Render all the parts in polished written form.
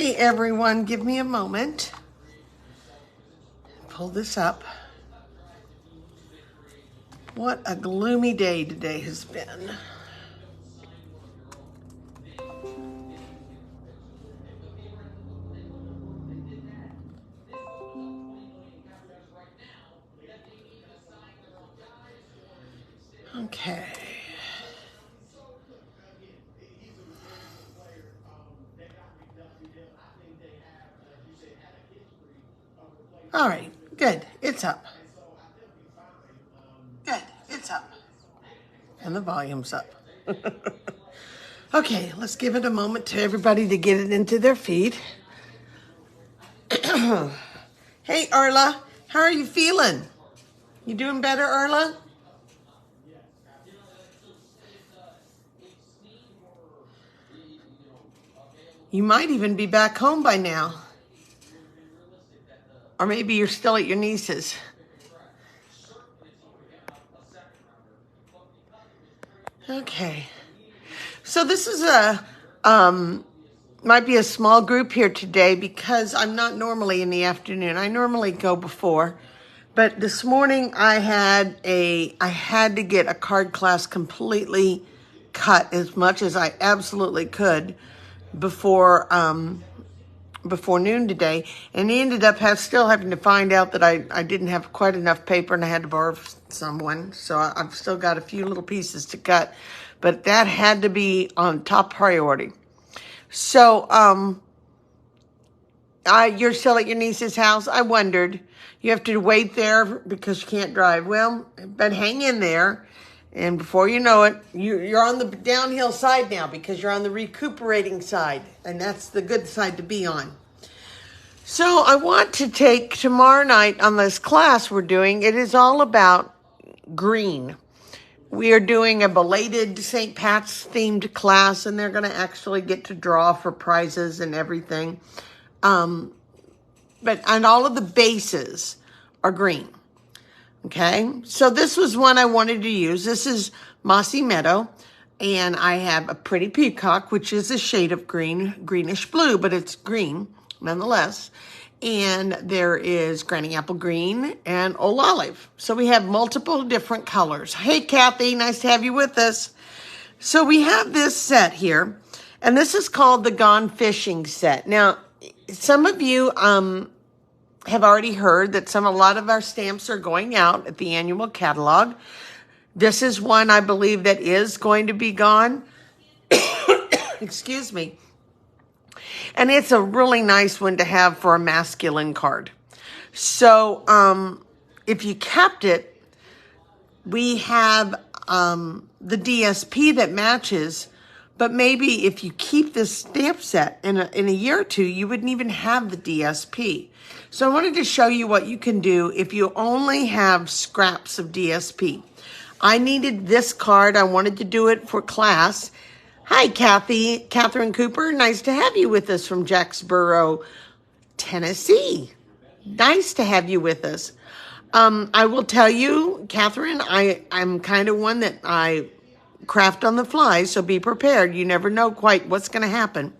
Hey everyone, give me a moment. Pull this up. What a gloomy day today has been. Okay. All right, good, it's up. Good, it's up. And the volume's up. Okay, let's give it a moment to everybody to get it into their feed. Hey, Arla, how are you feeling? You doing better, Arla? You might even be back home by now. Or maybe you're still at your niece's. Okay. So this is might be a small group here today because I'm not normally in the afternoon. I normally go before. But this morning I had to get a card class completely cut as much as I absolutely could before noon today, and he ended up still having to find out that I didn't have quite enough paper and I had to borrow someone. So I've still got a few little pieces to cut, but that had to be on top priority. So you're still at your niece's house? I wondered. You have to wait there because you can't drive. Well, but hang in there. And before you know it, you're on the downhill side now because you're on the recuperating side. And that's the good side to be on. So I want to take tomorrow night on this class we're doing. It is all about green. We are doing a belated St. Pat's themed class, and they're going to actually get to draw for prizes and everything. And all of the bases are green. Okay, so this was one I wanted to use. This is Mossy Meadow, and I have a Pretty Peacock, which is a shade of green, greenish blue, but it's green nonetheless. And there is Granny Apple Green and Old Olive. So we have multiple different colors. Hey, Kathy, nice to have you with us. So we have this set here, and this is called the Goin Fishin set. Now, some of you have already heard that a lot of our stamps are going out at the annual catalog. This is one I believe that is going to be gone. Excuse me. And it's a really nice one to have for a masculine card. So if you kept it, we have the DSP that matches. But maybe if you keep this stamp set in a year or two, you wouldn't even have the DSP. So I wanted to show you what you can do if you only have scraps of DSP. I needed this card. I wanted to do it for class. Hi, Catherine Cooper. Nice to have you with us from Jacksboro, Tennessee. Nice to have you with us. I will tell you, Catherine, I'm kind of one that I craft on the fly, so be prepared. You never know quite what's going to happen.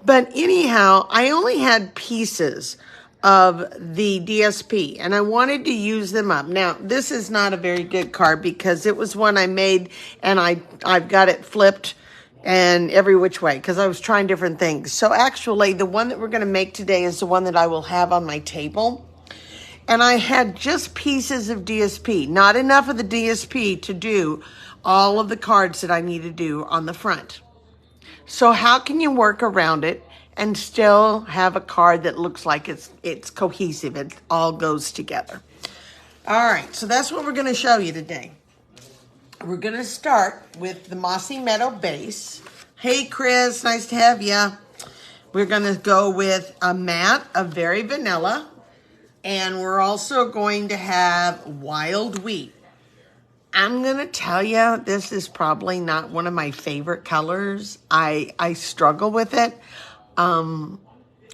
But anyhow, I only had pieces of the DSP, and I wanted to use them up. Now, this is not a very good card because it was one I made, and I've got it flipped and every which way because I was trying different things. So actually, the one that we're going to make today is the one that I will have on my table. And I had just pieces of DSP, not enough of the DSP to do all of the cards that I need to do on the front. So how can you work around it and still have a card that looks like it's cohesive? It all goes together. All right, so that's what we're going to show you today. We're going to start with the Mossy Meadow base. Hey, Chris, nice to have you. We're going to go with a matte of Very Vanilla, and we're also going to have Wild Wheat. I'm going to tell you, this is probably not one of my favorite colors. I struggle with it.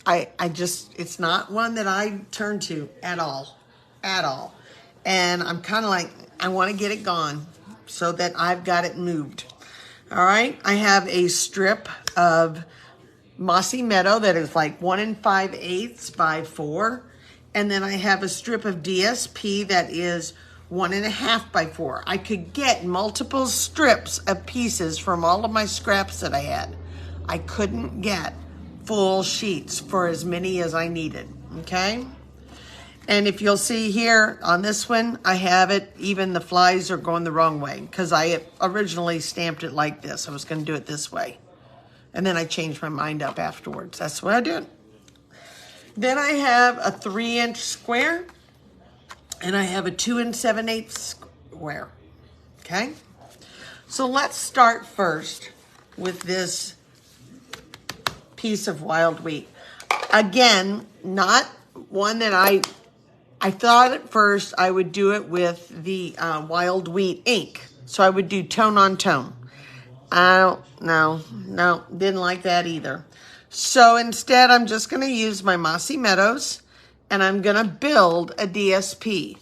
It's not one that I turn to at all. And I'm kind of like, I want to get it gone so that I've got it moved. All right. I have a strip of mossy meadow that is like 1 5/8 by 4. And then I have a strip of DSP that is 1 1/2 by 4. I could get multiple strips of pieces from all of my scraps that I had. I couldn't get full sheets for as many as I needed, okay? And if you'll see here on this one, I have it, even the flies are going the wrong way because I originally stamped it like this. I was going to do it this way. And then I changed my mind up afterwards. That's what I did. Then I have a 3-inch square and I have a 2 7/8 square, okay? So let's start first with this piece of wild wheat. Again, not one that I thought at first I would do it with the wild wheat ink. So I would do tone on tone. No, didn't like that either. So instead, I'm just going to use my Mossy Meadows and I'm going to build a DSP.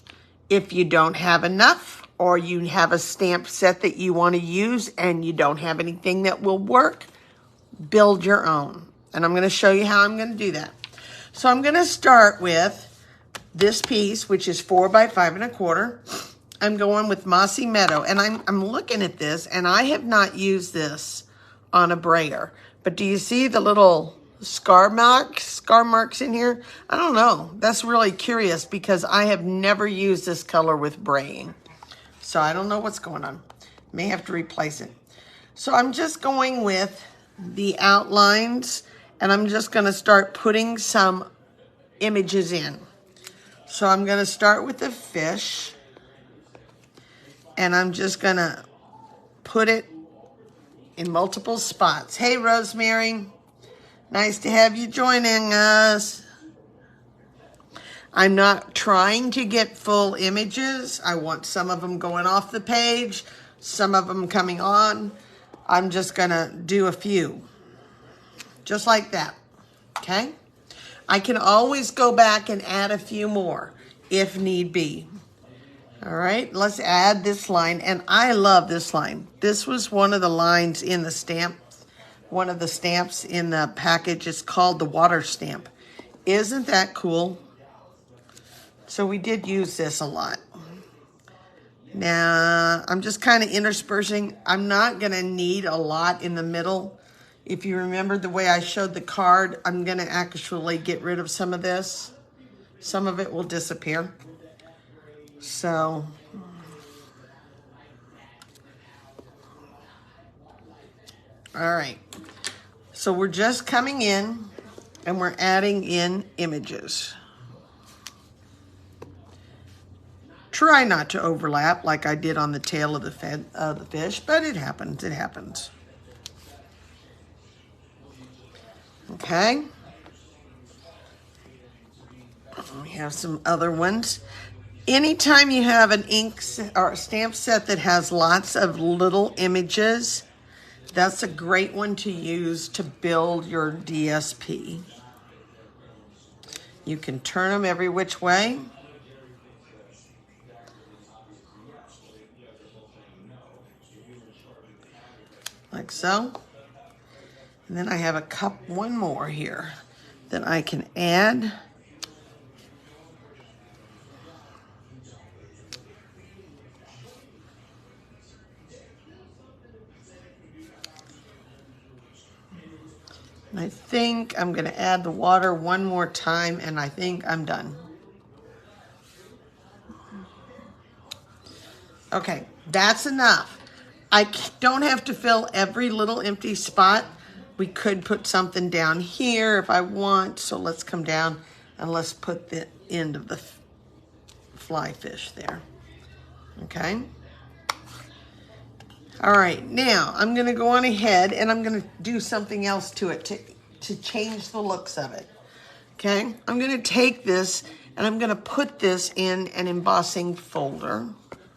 If you don't have enough or you have a stamp set that you want to use and you don't have anything that will work, build your own. And I'm going to show you how I'm going to do that. So I'm going to start with this piece, which is 4 by 5 1/4. I'm going with Mossy Meadow, and I'm looking at this, and I have not used this on a brayer. But do you see the little scar marks in here? I don't know. That's really curious because I have never used this color with braying. So I don't know what's going on. May have to replace it. So I'm just going with the outlines, and I'm just going to start putting some images in. So I'm going to start with the fish, and I'm just going to put it in multiple spots. Hey, Rosemary. Nice to have you joining us. I'm not trying to get full images. I want some of them going off the page, some of them coming on. I'm just going to do a few. Just like that. Okay? I can always go back and add a few more if need be. All right, let's add this line. And I love this line. This was one of the lines in the stamp, one of the stamps in the package. It's called the water stamp. Isn't that cool? So we did use this a lot. Now, I'm just kind of interspersing. I'm not going to need a lot in the middle. If you remember the way I showed the card, I'm going to actually get rid of some of this. Some of it will disappear. So, all right. So we're just coming in and we're adding in images. Try not to overlap like I did on the tail of the fish, but it happens, it happens. Okay. We have some other ones. Anytime you have an ink or a stamp set that has lots of little images, that's a great one to use to build your DSP. You can turn them every which way. Like so. And then I have one more here that I can add. And I think I'm going to add the water one more time, and I think I'm done. Okay, that's enough. I don't have to fill every little empty spot. We could put something down here if I want. So let's come down and let's put the end of the fly fish there. Okay. All right, now I'm going to go on ahead and I'm going to do something else to it to change the looks of it. Okay, I'm going to take this and I'm going to put this in an embossing folder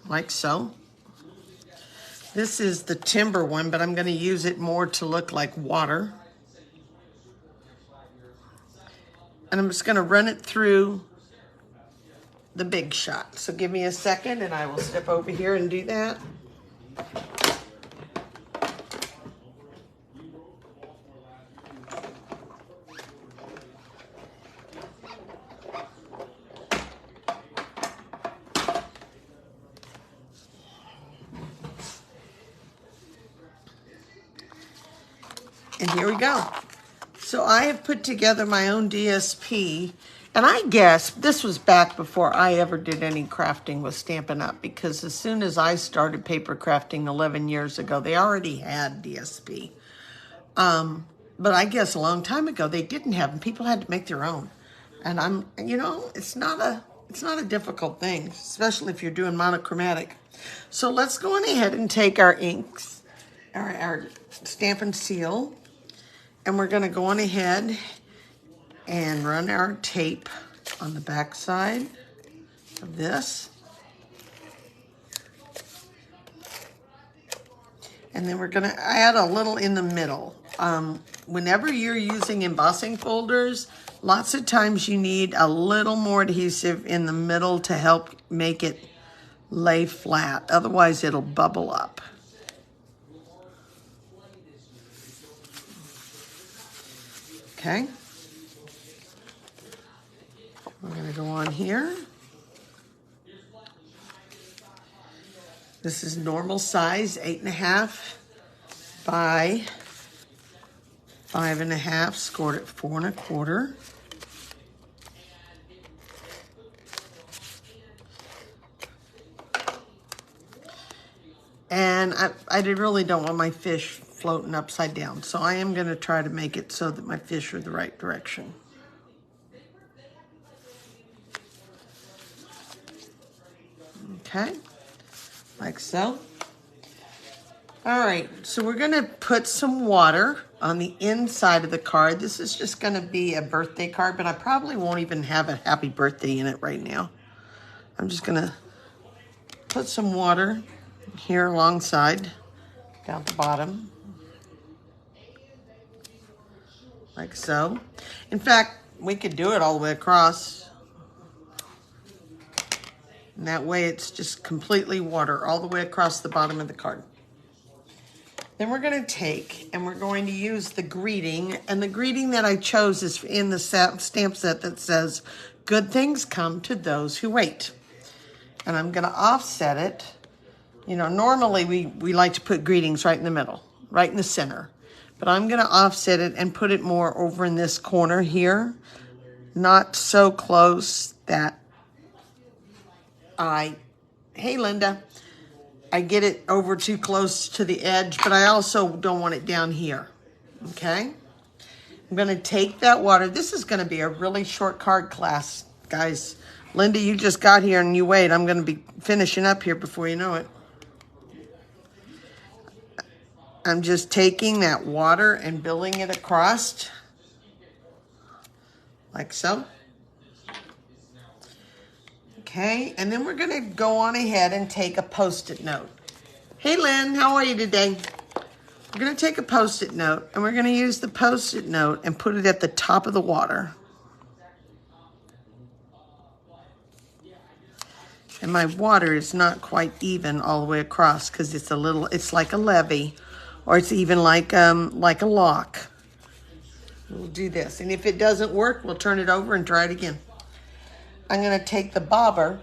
like so. This is the timber one, but I'm going to use it more to look like water. And I'm just going to run it through the big shot. So give me a second and I will step over here and do that. And here we go. So I have put together my own DSP, and I guess this was back before I ever did any crafting with Stampin' Up, because as soon as I started paper crafting 11 years ago, they already had DSP. But I guess a long time ago they didn't have them. People had to make their own. And it's not a difficult thing, especially if you're doing monochromatic. So let's go on ahead and take our inks, our stamp and seal, and we're going to go on ahead and run our tape on the back side of this. And then we're going to add a little in the middle. Whenever you're using embossing folders, lots of times you need a little more adhesive in the middle to help make it lay flat. Otherwise, it'll bubble up. Okay. We're going to go on here. This is normal size, 8.5 by 5.5, scored at 4 1/4. And I really don't want my fish floating upside down, so I am going to try to make it so that my fish are the right direction. Okay, like so. All right, so we're going to put some water on the inside of the card. This is just going to be a birthday card, but I probably won't even have a happy birthday in it right now. I'm just going to put some water here alongside, down the bottom, like so. In fact, we could do it all the way across. And that way it's just completely water all the way across the bottom of the card. Then we're going to take and we're going to use the greeting. And the greeting that I chose is in the stamp set that says, "Good things come to those who wait." And I'm going to offset it. You know, normally we like to put greetings right in the middle, right in the center. But I'm going to offset it and put it more over in this corner here. Not so close that hey Linda, I get it over too close to the edge, but I also don't want it down here, okay? I'm going to take that water. This is going to be a really short card class, guys. Linda, you just got here and you wait. I'm going to be finishing up here before you know it. I'm just taking that water and building it across, like so. Okay, and then we're going to go on ahead and take a Post-it note. Hey, Lynn, how are you today? We're going to take a Post-it note, and we're going to use the Post-it note and put it at the top of the water. And my water is not quite even all the way across because it's like a levee, or it's even like a lock. We'll do this, and if it doesn't work, we'll turn it over and try it again. I'm going to take the bobber,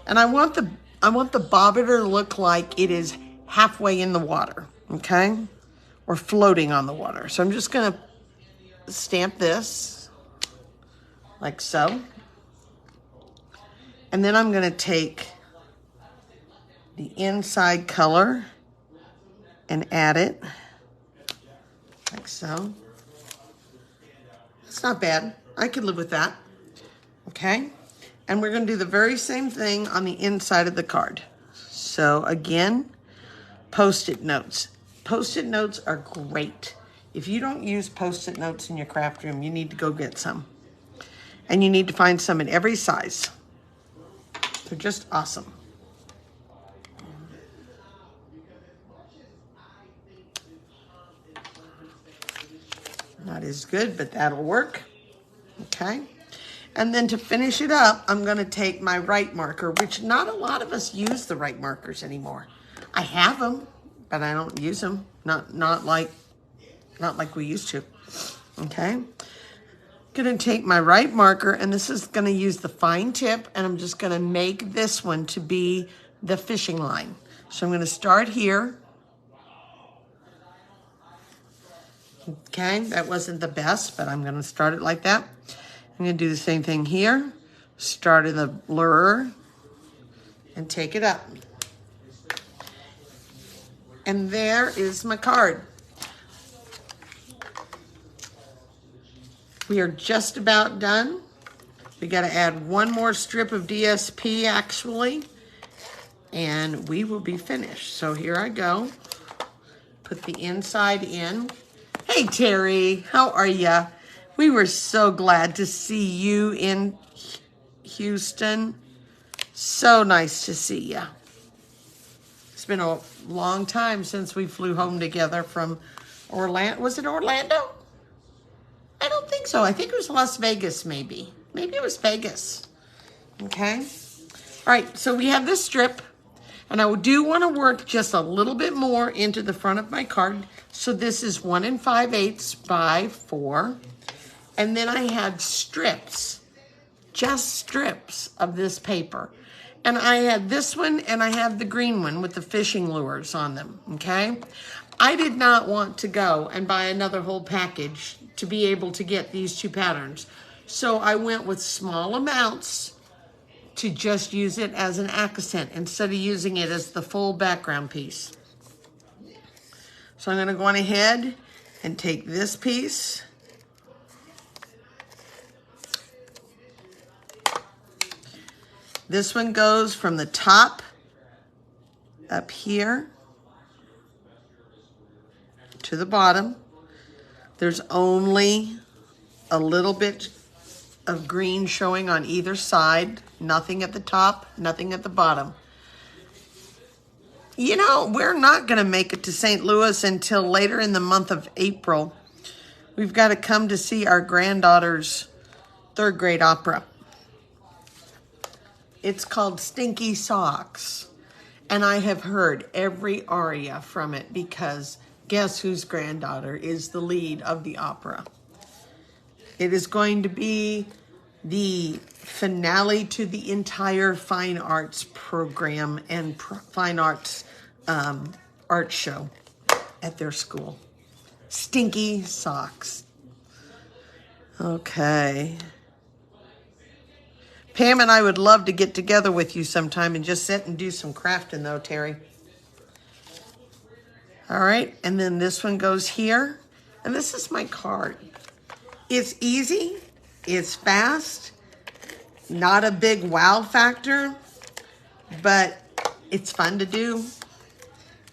and I want the bobber to look like it is halfway in the water, okay? Or floating on the water. So I'm just going to stamp this like so. And then I'm going to take the inside color and add it like so. It's not bad. I could live with that, okay? And we're going to do the very same thing on the inside of the card. So again, Post-it notes. Post-it notes are great. If you don't use Post-it notes in your craft room, you need to go get some. And you need to find some in every size. They're just awesome. Not as good, but that'll work. Okay. And then to finish it up, I'm going to take my right marker, which not a lot of us use the right markers anymore. I have them, but I don't use them. Not like we used to. Okay. I'm going to take my right marker, and this is going to use the fine tip, and I'm just going to make this one to be the fishing line. So I'm going to start here. Okay, that wasn't the best, but I'm going to start it like that. I'm going to do the same thing here. Start in the blur and take it up. And there is my card. We are just about done. We got to add one more strip of DSP actually, and we will be finished. So here I go. Put the inside in. Hey, Terry, how are ya? We were so glad to see you in Houston. So nice to see ya. It's been a long time since we flew home together from Orlando. Was it Orlando? I don't think so. I think it was Las Vegas, maybe. Maybe it was Vegas. Okay. All right, so we have this strip. And I do want to work just a little bit more into the front of my card. So this is 1 5/8 by 4. And then I had strips, just strips of this paper. And I had this one and I have the green one with the fishing lures on them, okay? I did not want to go and buy another whole package to be able to get these two patterns. So I went with small amounts to just use it as an accent instead of using it as the full background piece. So I'm going to go on ahead and take this piece. This one goes from the top up here to the bottom. There's only a little bit of green showing on either side. Nothing at the top, nothing at the bottom. You know, we're not going to make it to St. Louis until later in the month of April. We've got to come to see our granddaughter's 3rd grade opera. It's called Stinky Socks. And I have heard every aria from it because guess whose granddaughter is the lead of the opera? It is going to be the finale to the entire fine arts program and fine arts art show at their school. Stinky Socks. Okay. Pam and I would love to get together with you sometime and just sit and do some crafting though, Terry. All right, and then this one goes here. And this is my card. It's easy, it's fast, not a big wow factor, but it's fun to do.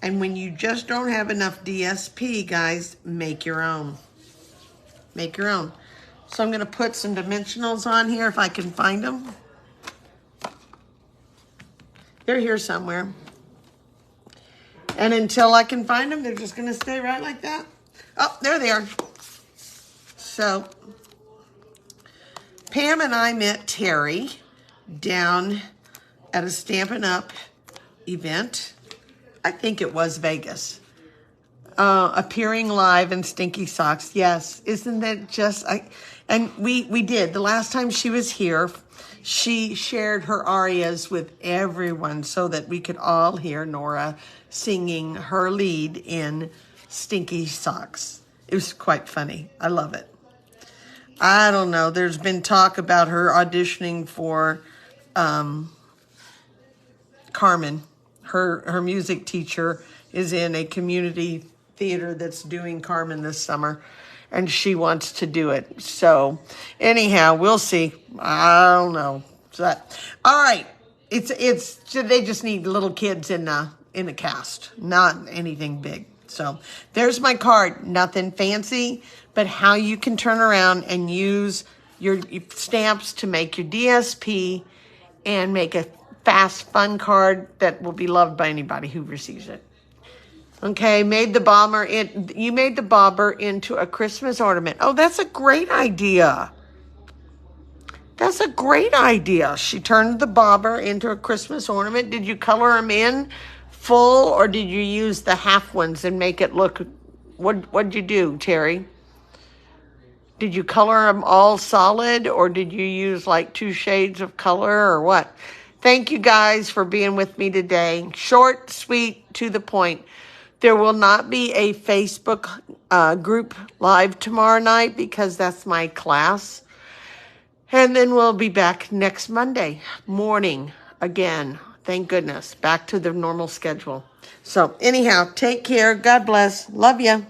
And when you just don't have enough DSP, guys, make your own. Make your own. So I'm going to put some dimensionals on here if I can find them. They're here somewhere. And until I can find them, they're just going to stay right like that. Oh, there they are. So, Pam and I met Terry down at a Stampin' Up event. I think it was Vegas. Appearing live in Stinky Socks. Yes, isn't that just... And we did. The last time she was here, she shared her arias with everyone so that we could all hear Nora singing her lead in Stinky Socks. It was quite funny. I love it. I don't know. There's been talk about her auditioning for Carmen. Her music teacher is in a community theater that's doing Carmen this summer, and she wants to do it. So anyhow, we'll see. I don't know. So, all right. It's they just need little kids in the cast, not anything big. So there's my card. Nothing fancy, but how you can turn around and use your stamps to make your DSP and make a fast, fun card that will be loved by anybody who receives it. Okay, you made the bobber into a Christmas ornament. Oh, that's a great idea. That's a great idea. She turned the bobber into a Christmas ornament. Did you color them in full, or did you use the half ones and make it look... What'd you do, Terry? Did you color them all solid, or did you use like 2 shades of color, or what? Thank you guys for being with me today. Short, sweet, to the point. There will not be a Facebook group live tomorrow night because that's my class. And then we'll be back next Monday morning again. Thank goodness. Back to the normal schedule. So anyhow, take care. God bless. Love you.